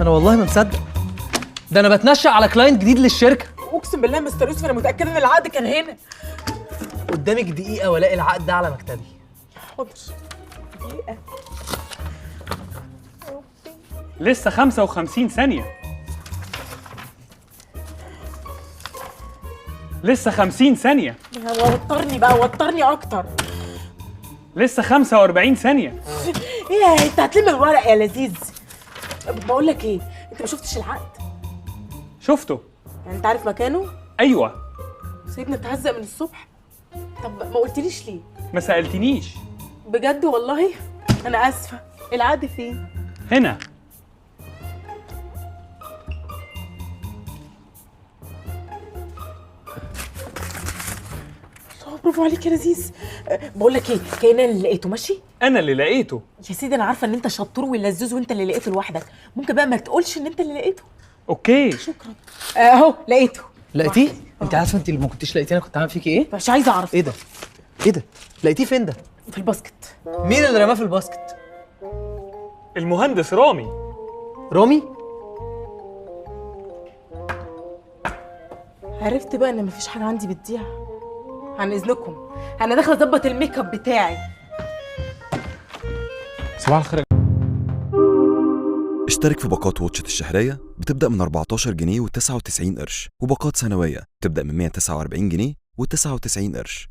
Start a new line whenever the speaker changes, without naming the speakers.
انا والله ما مصدق، ده انا بتنشأ على كلاينت جديد للشركه.
اقسم بالله مستر يوسف انا متاكده ان العقد كان هنا.
قدامك دقيقه والاقي العقد ده على مكتبي.
حاضر. دقيقه.
لسه 55 ثانية. لسه 50 ثانية.
وترني بقى، وترني اكتر.
لسه 45 ثانية.
ايه انت هتلم الورق يا لذيذ. بقول لك ايه، انت ما شفتش العقد؟
شفته.
يعني انت عارف مكانه؟
أيوة.
سيبنا نتهزق من الصبح. طب ما قلتليش ليه؟
ما سألتنيش.
بجد والله انا اسفه. العقد فين؟
هنا.
برافو عليك يا لذيذ. بقول لك ايه، كأن اللي لقيته ماشي.
أنا اللي لقيته.
يا سيدي انا عارفه ان انت شطور ولذوذ وانت اللي لقيته لوحدك، ممكن بقى ما تقولش ان انت اللي لقيته.
أوكي.
شكرا. اهو لقيته.
لقيتيه؟ انت عارفه انت اللي ما كنتيش لقيتيه انا كنت عامل فيكي ايه؟
مش عايزه اعرف.
ايه ده؟ ايه ده؟ لقيتيه فين ده؟
في الباسكت.
مين اللي رماه في الباسكت؟
المهندس رامي.
رامي؟
عرفت بقى ان مفيش حاجه عندي بتضيع. عن اذنكم انا داخله اظبط الميك اب بتاعي.
صباح الخير.
اشترك في باقات واتشت الشهرية بتبدأ من 14 جنيه و99 قرش، وباقات سنوية بتبدأ من 149 جنيه و99 قرش.